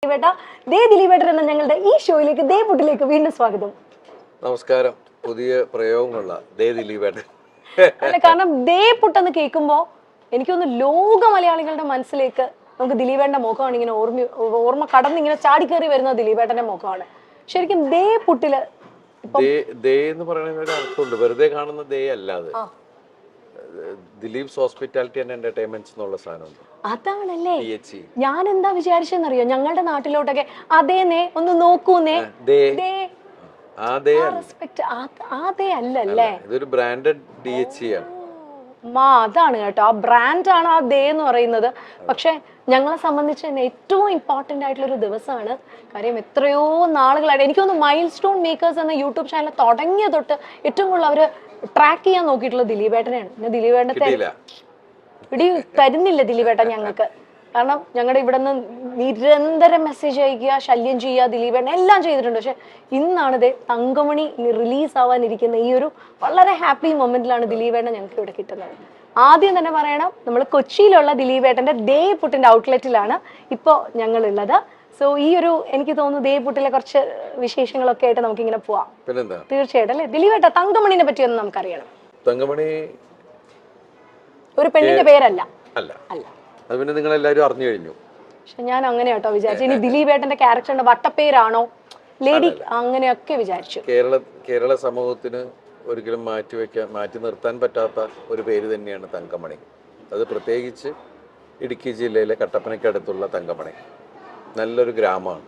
ദിലീപേട്ടൻ എന്ന ഞങ്ങളുടെ ഈ ഷോയിലേക്ക് പുട്ടിലേക്ക് വീണ്ടും സ്വാഗതം. നമസ്കാരം. പുതിയ പ്രയോഗമുള്ള ദിലീപേട്ടൻ. അല്ല, കാരണം പുട്ടെന്ന് കേൾക്കുമ്പോൾ എനിക്കൊന്ന് ലോക മലയാളികളുടെ മനസ്സിലേക്ക് നമുക്ക് ദിലീപേട്ടന്റെ മുഖമാണ് ഇങ്ങനെ ഓർമ്മ കടന്നിങ്ങനെ ചാടിക്കേറി വരുന്ന ദിലീപേട്ടന്റെ മുഖമാണ്. ശരിക്കും പുട്ടില് എന്ന് പറയുന്ന ഒരു അർത്ഥമുണ്ട്. വെറുതെ കാണുന്ന അല്ലാതെ ദിലീപ്സ് ഹോസ്പിറ്റാലിറ്റി ആൻഡ് എന്റർടൈൻമെന്റ്സ് എന്നുള്ള സാധനമുണ്ട്. അതാണല്ലേ ഞാൻ എന്താ വിചാരിച്ചെന്നറിയോ, ഞങ്ങളുടെ നാട്ടിലോട്ടൊക്കെ അതേന്നേ ഒന്ന് നോക്കൂന്നേ അല്ലല്ലേ, ഇതൊരു ബ്രാൻഡഡ് DHC ആണ്. അതാണ് കേട്ടോ, ആ ബ്രാൻഡാണ് ആ എന്ന് പറയുന്നത്. പക്ഷെ ഞങ്ങളെ സംബന്ധിച്ച് തന്നെ ഏറ്റവും ഇമ്പോർട്ടന്റ് ആയിട്ടുള്ള ഒരു ദിവസമാണ്. കാര്യം എത്രയോ നാളുകളായിട്ട് എനിക്കൊന്ന് മൈൽ സ്റ്റോൺ മേക്കേഴ്സ് എന്ന യൂട്യൂബ് ചാനൽ തുടങ്ങിയ തൊട്ട് ഏറ്റവും കൂടുതൽ അവര് ട്രാക്ക് ചെയ്യാൻ നോക്കിയിട്ടുള്ള ദിലീപേട്ടനെയാണ്. പിന്നെ ദിലീപേട്ടനെ ഇടി തരുന്നില്ല ദിലീപേട്ടൻ ഞങ്ങൾക്ക്. കാരണം ഞങ്ങളുടെ ഇവിടെ നിന്ന് നിരന്തരം മെസ്സേജ് അയക്കുക, ശല്യം ചെയ്യുക, ദിലീപേട്ടൻ എല്ലാം ചെയ്തിട്ടുണ്ട്. പക്ഷെ ഇന്നാണിത് തങ്കമണി റിലീസ് ആവാനിരിക്കുന്ന ഈ ഒരു വളരെ ഹാപ്പി മൊമെന്റിലാണ് ദിലീപേട്ടൻ ഞങ്ങൾക്ക് ഇവിടെ കിട്ടുന്നത്. ആദ്യം തന്നെ പറയണം, നമ്മൾ കൊച്ചിയിലുള്ള ദിലീപേട്ടന്റെ പുട്ടിന്റെ ഔട്ട്ലെറ്റിലാണ് ഇപ്പോൾ ഞങ്ങളുള്ളത്. സോ ഈ ഒരു എനിക്ക് തോന്നുന്നു പുട്ടിലെ കുറച്ച് വിശേഷങ്ങളൊക്കെ ആയിട്ട് നമുക്ക് ഇങ്ങനെ പോവാം. തീർച്ചയായിട്ടും അല്ലെ ദിലീപേട്ട, തങ്കമണിനെ പറ്റി ഒന്ന് നമുക്കറിയണം. തങ്കമണി ഒരു പെണ്ണിന്റെ പേരല്ല. അല്ല, അത് പിന്നെ നിങ്ങൾ എല്ലാവരും അറിഞ്ഞു കഴിഞ്ഞു. പക്ഷെ ഞാൻ അങ്ങനെ കേട്ടോ വിചാരിച്ചു, ഇനി ദിലീപേട്ടന്റെ ക്യാരക്ടറിന്റെ വട്ടപ്പേരാണോ ലേഡി അങ്ങനെയൊക്കെ വിചാരിച്ചു. കേരള സമൂഹത്തിന് ഒരിക്കലും മാറ്റി നിർത്താൻ പറ്റാത്ത ഒരു പേര് തന്നെയാണ് തങ്കമണി. അത് പ്രത്യേകിച്ച് ഇടുക്കി ജില്ലയിലെ കട്ടപ്പനയ്ക്കടുത്തുള്ള തങ്കമണി നല്ലൊരു ഗ്രാമമാണ്.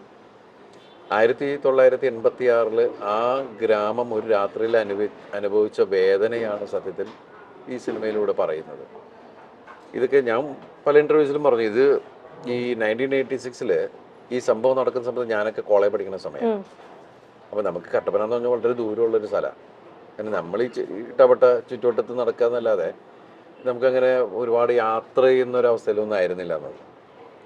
1986 ആ ഗ്രാമം ഒരു രാത്രിയിൽ അനുഭവിച്ച വേദനയാണ് സത്യത്തിൽ ഈ സിനിമയിലൂടെ പറയുന്നത്. ഇതൊക്കെ ഞാൻ പല ഇൻ്റർവ്യൂസിലും പറഞ്ഞു. ഇത് ഈ 1986 ഈ സംഭവം നടക്കുന്ന സമയത്ത് ഞാനൊക്കെ കോളേജ് പഠിക്കുന്ന സമയം. അപ്പോൾ നമുക്ക് കട്ടപ്പന എന്ന് പറഞ്ഞാൽ വളരെ ദൂരമുള്ളൊരു സ്ഥലമാണ്. കാരണം നമ്മൾ ഈ ഇട്ടപ്പെട്ട ചുറ്റുവട്ടത്ത് നടക്കാന്നല്ലാതെ നമുക്കങ്ങനെ ഒരുപാട് യാത്ര ചെയ്യുന്ന ഒരവസ്ഥയിലൊന്നും ആയിരുന്നില്ല എന്നത്.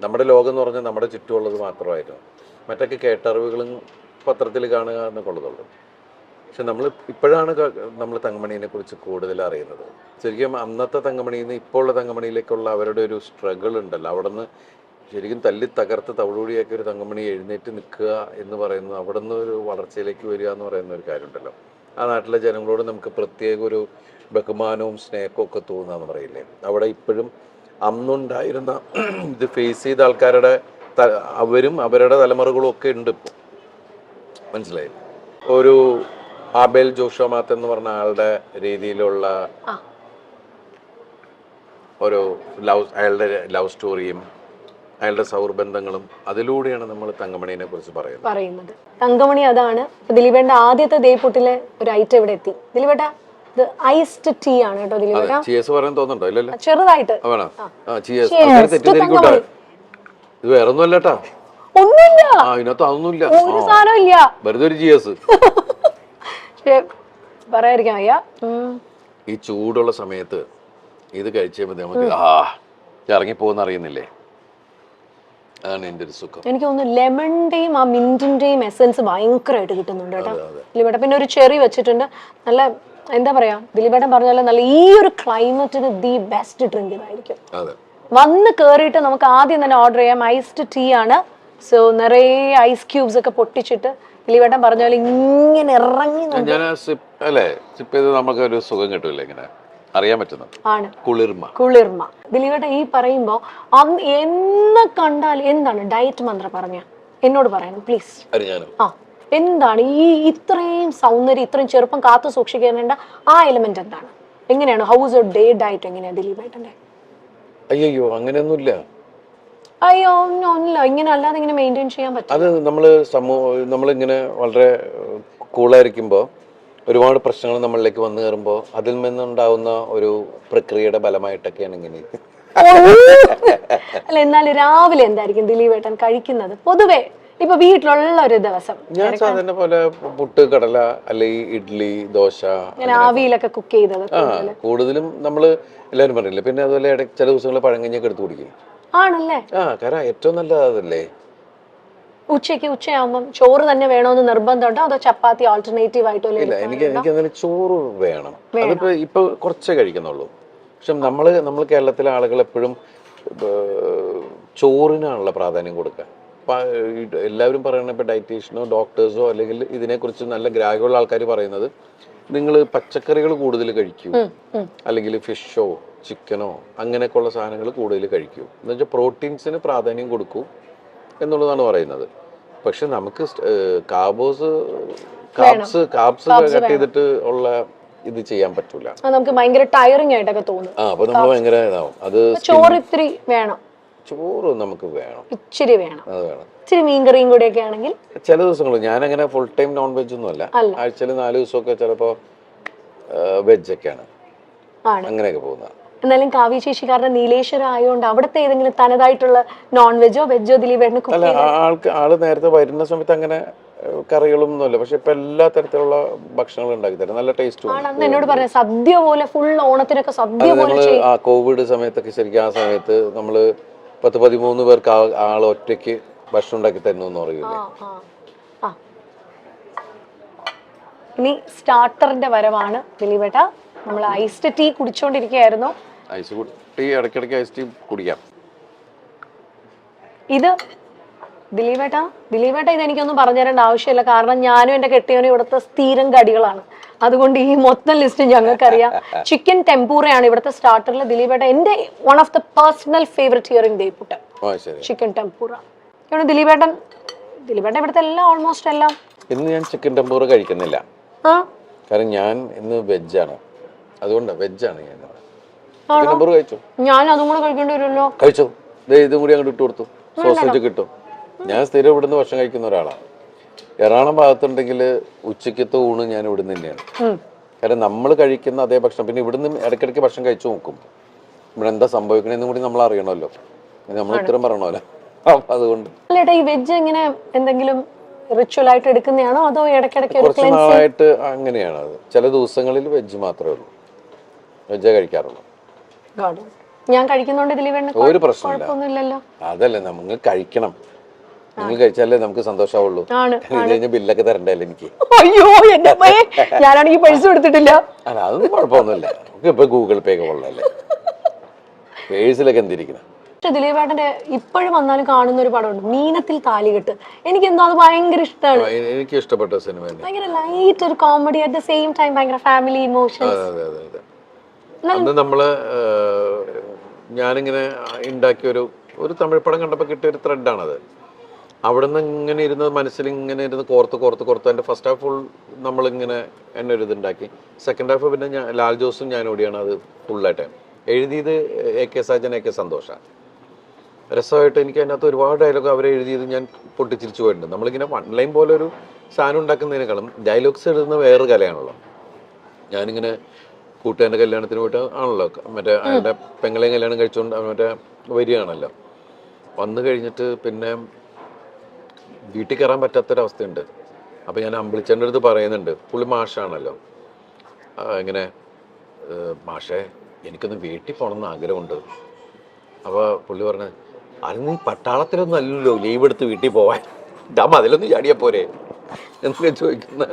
നമ്മുടെ ലോകം എന്ന് പറഞ്ഞാൽ നമ്മുടെ ചുറ്റുമുള്ളത് മാത്രമായിരുന്നു. മറ്റൊക്കെ കേട്ടറിവുകളും പത്രത്തിൽ കാണുക എന്നൊക്കെ ഉള്ളതുള്ളൂ. പക്ഷെ ഇപ്പോഴാണ് നമ്മൾ തങ്കമണീനെ കുറിച്ച് കൂടുതൽ അറിയുന്നത്. ശരിക്കും അന്നത്തെ തങ്കമണിയിൽ നിന്ന് ഇപ്പോൾ ഉള്ള തങ്കമണിയിലേക്കുള്ള അവരുടെ ഒരു സ്ട്രഗിൾ ഉണ്ടല്ലോ. അവിടെ നിന്ന് ശരിക്കും തല്ലി തകർത്ത് തവിടുകൂടിയൊക്കെ ഒരു തങ്കമണി എഴുന്നേറ്റ് നിൽക്കുക എന്ന് പറയുന്നത്, അവിടെ നിന്ന് ഒരു വളർച്ചയിലേക്ക് വരിക എന്ന് പറയുന്ന ഒരു കാര്യമുണ്ടല്ലോ. ആ നാട്ടിലെ ജനങ്ങളോട് നമുക്ക് പ്രത്യേക ഒരു ബഹുമാനവും സ്നേഹവും ഒക്കെ തോന്നുകയെന്ന് പറയില്ലേ. അവിടെ ഇപ്പോഴും അന്നുണ്ടായിരുന്ന ഇത് ഫേസ് ചെയ്ത ആൾക്കാരുടെ അവരും അവരുടെ തലമുറകളും ഒക്കെ ഉണ്ട് ഇപ്പോൾ. മനസ്സിലായി? ഒരു ആബേൽ ജോഷോമാത്ത് എന്ന് പറഞ്ഞ ആളുടെ രീതിയിലുള്ള ഒരു അയാളുടെ ലവ് സ്റ്റോറിയും അയാളുടെ സൗഹൃദങ്ങളും അതിലൂടെയാണ് നമ്മൾ തങ്കമണിനെ കുറിച്ച് പറയുന്നത്. തങ്കമണി അതാണ്. ദിലീപേട്ടന്റെ ആദ്യത്തെ പുട്ടിലെ ഒരു ഐറ്റം ഇവിടെ എത്തി. ദിലീപേട്ട, ഇത് ഐസ്ഡ് ടീ ആണ് കേട്ടോ. ദിലീപേട്ട ചീസ് പറയാൻ തോന്നുന്നുണ്ടോ? ഇല്ലല്ലോ, ചെറുതായിട്ട് ഇത് വേറെ ഒന്നും അല്ലട്ടാ. ഒന്നുമില്ല, ഇതിനകത്ത് അതൊന്നുമില്ല, ഒരു സാധനമില്ല, വെറുതെ ഒരു ചീസ്. പറയാതിരിക്കാൻ വയ്യ. ഈ ചൂടുള്ള സമയത്ത് ഇത് കഴിച്ചപ്പോ നമുക്ക് ഇറങ്ങിപ്പോകുന്ന അറിയുന്നില്ലേ. അതാണ് എന്റെ ഒരു സുഖം. എനിക്ക് തോന്നുന്നു ലെമണിന്റെയും ആ മിന്റിന്റെയും എസൻസ് ഭയങ്കരമായിട്ട് കിട്ടുന്നുണ്ട് കേട്ടോ ദിലീപേട്ടൻ. പിന്നെ ഒരു ചെറി വെച്ചിട്ടുണ്ട്. നല്ല എന്താ പറയാ, ദിലീപേട്ടൻ പറഞ്ഞാൽ നല്ല ഈ ഒരു ക്ലൈമറ്റിന് ദി ബെസ്റ്റ് ഡ്രിങ്ക് ഇതായിരിക്കും. വന്ന് കേറിയിട്ട് നമുക്ക് ആദ്യം തന്നെ ഓർഡർ ചെയ്യാം. ഐസ്ഡ് ടീ ആണ്. സോ നിറയെ ഐസ് ക്യൂബ്സ് ഒക്കെ പൊട്ടിച്ചിട്ട് ദിലീപേട്ടൻ പറഞ്ഞ പോലെ ഇങ്ങനെ ഇറങ്ങി നമുക്ക് ഒരു സുഖം കിട്ടൂല, ഇങ്ങനെ അറിയാൻ പറ്റുന്നത് ആണ് കുളിർമ. ദിലീപേട്ടൻ ഈ പറയുമ്പോ എന്നെ കണ്ടാൽ എന്താണ് ഡയറ്റ് മന്ത്രം പറഞ്ഞ എന്നോട് പറയണം പ്ലീസ്. എന്താണ് ഈ ഇത്രയും സൗന്ദര്യം, ഇത്രയും ചെറുപ്പം കാത്തു സൂക്ഷിക്കേണ്ട ആ എലിമെന്റ് എന്താണ്? എങ്ങനെയാണ് ഹൗസ് ഡേ ഡയറ്റ് എങ്ങനെയാണ് ദിലീപേട്ടന്റെ? അയ്യോ, അങ്ങനെയൊന്നുമില്ല. അയ്യോ ഒന്നുമില്ല, ഇങ്ങനെ അല്ലാതെ ഇങ്ങനെ മെയിൻറ്റെയിൻ ചെയ്യാൻ പറ്റും. അത് നമ്മളിങ്ങനെ വളരെ കൂളായിരിക്കുമ്പോൾ ഒരുപാട് പ്രശ്നങ്ങൾ നമ്മളിലേക്ക് വന്നു കയറുമ്പോൾ അതിൽ നിന്നുണ്ടാവുന്ന ഒരു പ്രക്രിയയുടെ ഫലമായിട്ടൊക്കെയാണ് ഇങ്ങനെ. അല്ല, എന്നാലും രാവിലെ എന്തായിരിക്കും ദിലീപേട്ടൻ കഴിക്കുന്നത് പൊതുവെ? ഇപ്പൊ വീട്ടിലുള്ള ഒരു ദിവസം ഞാൻ സാധാരണ പോലെ പുട്ട്, കടല, അല്ലെങ്കിൽ ഇഡ്ഡലി, ദോശ, ആവിയിലൊക്കെ കുക്ക് ചെയ്തത് കൂടുതലും നമ്മള് എല്ലാവരും പറഞ്ഞില്ലേ. പിന്നെ അതുപോലെ ചില ദിവസങ്ങൾ പഴങ്കഞ്ഞൊക്കെ എടുത്ത് കുടിക്കും. ആണല്ലേ? കാരണം ഏറ്റവും നല്ലത് അതല്ലേ. ഉച്ചയാകുമ്പോൾ ചോറ് തന്നെ വേണമെന്ന് നിർബന്ധമുണ്ടോ, അതോ ചപ്പാത്തി ആൾട്ടർനേറ്റീവ് ആയിട്ടോ? ഇല്ല, എനിക്ക് അങ്ങനെ ചോറ് വേണം. അതിപ്പോ ഇപ്പൊ കുറച്ചേ കഴിക്കുന്നുള്ളൂ. പക്ഷെ നമ്മൾ കേരളത്തിലെ ആളുകൾ എപ്പോഴും ചോറിനാണുള്ള പ്രാധാന്യം കൊടുക്കുക. എല്ലാവരും പറയുന്ന ഇപ്പോൾ ഡയറ്റീഷ്യനോ ഡോക്ടേഴ്സോ അല്ലെങ്കിൽ ഇതിനെക്കുറിച്ച് നല്ല ഗ്രാഹ്യമുള്ള ആൾക്കാർ പറയുന്നത് നിങ്ങൾ പച്ചക്കറികൾ കൂടുതൽ കഴിക്കൂ, അല്ലെങ്കിൽ ഫിഷോ ചിക്കനോ അങ്ങനെയൊക്കെയുള്ള സാധനങ്ങൾ കൂടുതൽ കഴിക്കൂ എന്ന് വെച്ചാൽ പ്രോട്ടീൻസിന് പ്രാധാന്യം കൊടുക്കൂ എന്നുള്ളതാണ് പറയുന്നത്. പക്ഷെ നമുക്ക് കാബ്സ് കട്ട് ചെയ്തിട്ട് ഉള്ള ഇത് ചെയ്യാൻ പറ്റൂല. നമുക്ക് ഭയങ്കര ടയറിംഗ് ആയിട്ടൊക്കെ തോന്നും. അപ്പൊ നമ്മൾ ഭയങ്കര ഇതാവും. അത് ചോറ് ഇത്തിരി വേണം, ചോറ് നമുക്ക് വേണം, ഇച്ചിരി വേണം, അത് വേണം. ഇച്ചിരി മീൻകറിയും കൂടെ ഒക്കെ ആണെങ്കിൽ ചില ദിവസങ്ങൾ ഞാനങ്ങനെ ഫുൾ ടൈം നോൺ വെജ് ഒന്നും അല്ല, ആഴ്ചയിൽ 4 ദിവസമൊക്കെ ചിലപ്പോ വെജ് ഒക്കെയാണ്, അങ്ങനെയൊക്കെ പോകുന്നത്. എന്നാലും കാവ്യ ചേച്ചിക്കാരുടെ നീലേശ്വരം ആയതുകൊണ്ട് അവിടുത്തെ ഏതെങ്കിലും തനതായിട്ടുള്ള നോൺ വെജോ വെജോ ദിലീപേട്ടന് അല്ല, ആള് നേരത്തെ വരുന്ന സമയത്ത് അങ്ങനെ കറികളും ഒന്നുമല്ല, പക്ഷെ ഇപ്പൊ എല്ലാ തരത്തിലുള്ള ഭക്ഷണങ്ങളും ഉണ്ടാക്കി തരാം, നല്ല ടേസ്റ്റും. എന്നോട് പറഞ്ഞ സദ്യ പോലെ ഫുൾ ഓണത്തിനൊക്കെ സദ്യ പോലെ. നമ്മള് ആ കോവിഡ് സമയത്തൊക്കെ ശരിക്കും ആ സമയത്ത് നമ്മള് 10-13 പേർക്ക് ആള് ഒറ്റയ്ക്ക് ഭക്ഷണം ഉണ്ടാക്കി തരുന്നു എന്ന് പറയൂലേ. ഇനി സ്റ്റാർട്ടറിന്റെ വരവാണ് ദിലീപേട്ട. നമ്മൾ ഐസ്ഡ് ടീ കുടിച്ചോണ്ടിരിക്കുകയായിരുന്നു. ഐസ് ടീ ഇടയ്ക്കിടയ്ക്ക് ഐസ് ടീ കുടിക്കാം. ഇത് ദിലീപേട്ട ഇത് എനിക്കൊന്നും പറഞ്ഞു തരേണ്ട ആവശ്യമില്ല, കാരണം ഞാനും എന്റെ കെട്ടിയവനും ഇവിടുത്തെ സ്ഥിരം കടികളാണ്. അതുകൊണ്ട് ഈ മൊത്തം ലിസ്റ്റ് ഞങ്ങൾക്കറിയാം. ചിക്കൻ ടെമ്പൂറയാണ് ഇവിടുത്തെ സ്റ്റാർട്ടറിൽ. ദിലീപേട്ട എന്റെ one of the personal favourite here in ദേപ്പുട്ട് ചിക്കൻ ടെമ്പൂറ. ഇവിടെ ദിലീപേട്ടൻ ഇവിടുത്തെ എല്ലാം ഓൾമോസ്റ്റ് എല്ലാം. ഇന്ന് ഞാൻ ചിക്കൻ ടെമ്പൂറ കഴിക്കുന്നില്ല, കാരണം ഞാൻ ഇന്ന് വെജാണ്. അതുകൊണ്ട് വെജാണ് ഞാൻ. ചിക്കൻ ടെമ്പൂറ കഴിച്ചു. ഞാൻ അതും കൂടെ കഴിക്കേണ്ടി വരുമല്ലോ. കഴിച്ചു, ഇതും കൂടി അങ്ങോട്ട് ഇട്ട് കൊടുത്തു, സോസേജ് കിട്ടും. ഞാൻ സ്ഥിരം ഇവിടുന്ന് ഭക്ഷണം കഴിക്കുന്ന ഒരാളാണ്. എറണാകുളം ഭാഗത്തുണ്ടെങ്കിൽ ഉച്ചക്കത്തെ ഊണ് ഞാൻ ഇവിടുന്ന് തന്നെയാണ്. കാരണം നമ്മൾ കഴിക്കുന്ന അതേ ഭക്ഷണം, പിന്നെ ഇവിടുന്ന് ഇടയ്ക്കിടയ്ക്ക് ഭക്ഷണം കഴിച്ചു നോക്കും, ഇവിടെ എന്താ സംഭവിക്കണെന്നും കൂടി നമ്മൾ അറിയണമല്ലോ, നമ്മൾ ഉത്തരം പറയണമല്ലോ. അതുകൊണ്ട് ഈ വെജ് ഇങ്ങനെ എന്തെങ്കിലും റിച്വൽ ആയിട്ട് എടുക്കുന്നതാണോ അതോ ഇടയ്ക്കിടയ്ക്ക്? കുറച്ച് നാളായിട്ട് അങ്ങനെയാണ്. അത് ചില ദിവസങ്ങളിൽ വെജ് മാത്രമേ ഉള്ളൂ, വെജേ കഴിക്കാറുള്ളൂ. ഞാൻ കഴിക്കുന്നോണ്ട് ദിലീപേട്ടന് ഒരു പ്രശ്നമില്ല. കുഴപ്പമൊന്നുമില്ലല്ലോ. അതല്ലേ, നമ്മൾ കഴിക്കണം, നിങ്ങൾ കഴിച്ചാലേ നമുക്ക് സന്തോഷമാവുള്ളൂ. ഇത് കഴിഞ്ഞ ബില്ലൊക്കെ തരണ്ടല്ലേ എനിക്ക്. അയ്യോ എന്റെ ഞാനാണെങ്കിൽ പൈസ കൊടുത്തിട്ടില്ല. അല്ല, അതൊന്നും കുഴപ്പമൊന്നുമില്ല, നമുക്ക് ഇപ്പൊ ഗൂഗിൾ പേ ഒക്കെ ഉള്ളതല്ലേ, പേഴ്സിലൊക്കെ എന്തിരിക്കണം. ദിലീപേട്ടന്റെ ഇപ്പോഴും വന്നാലും കാണുന്ന ഒരു പടമുണ്ട്, മീനത്തിൽ താലികെട്ട്. എനിക്ക് എന്തോ അത് ഭയങ്കര ഇഷ്ടമാണ്. എനിക്ക് ഇഷ്ടപ്പെട്ട സിനിമ. ഭയങ്കര ലൈറ്റ് ഒരു comedy, at the same time ഭയങ്കര ഫാമിലി ഇമോഷൻസ്. അന്ന് നമ്മള് ഞാനിങ്ങനെ ഉണ്ടാക്കിയ ഒരു തമിഴ് പടം കണ്ടപ്പോൾ കിട്ടിയ ഒരു ത്രെഡാണത്. അവിടെ നിന്ന് ഇങ്ങനെ ഇരുന്ന് മനസ്സിൽ ഇങ്ങനെ ഇരുന്ന് കോർത്ത് എൻ്റെ ഫസ്റ്റ് ഹാഫ് ഫുൾ നമ്മളിങ്ങനെ എന്നെ ഒരു ഇതുണ്ടാക്കി. സെക്കൻഡ് ഹാഫ് പിന്നെ ലാൽ ജോസും ഞാൻ ഓടിയാണ് അത് ഫുള്ളായിട്ട് എഴുതിയത്. AK സാജൻ, AK സന്തോഷാണ്. രസമായിട്ട് എനിക്ക് അതിനകത്ത് ഒരുപാട് ഡയലോഗ് അവരെ എഴുതിയത് ഞാൻ പൊട്ടിച്ചിരിച്ചു പോയിട്ടുണ്ട്. നമ്മളിങ്ങനെ 1 ലൈൻ പോലെ ഒരു സാധനം ഉണ്ടാക്കുന്നതിനേക്കാളും ഡയലോഗ്സ് എഴുതുന്ന വേറൊരു കലയാണല്ലോ. ഞാനിങ്ങനെ കൂട്ടുകാരൻ്റെ കല്യാണത്തിന് പോയിട്ട് ആണല്ലോ, മറ്റേ അയാളുടെ പെങ്ങളെയും കല്യാണം കഴിച്ചുകൊണ്ട് മറ്റേ വരികയാണല്ലോ. വന്നു കഴിഞ്ഞിട്ട് പിന്നെ വീട്ടിൽ കയറാൻ പറ്റാത്തൊരവസ്ഥയുണ്ട്. അപ്പോൾ ഞാൻ അമ്പിളിച്ചേൻ്റെ അടുത്ത് പറയുന്നുണ്ട്, പുള്ളി മാഷാണല്ലോ, ഇങ്ങനെ മാഷേ എനിക്കൊന്ന് വീട്ടിൽ പോകണമെന്ന് ആഗ്രഹമുണ്ട്. അപ്പോൾ പുള്ളി പറഞ്ഞത്, അത് നീ പട്ടാളത്തിലൊന്നും അല്ലല്ലോ ലീവ് എടുത്ത് വീട്ടിൽ പോവാൻ, അതിലൊന്നും ചാടിയാൽ പോരെ എന്നൊക്കെ ചോദിക്കുന്ന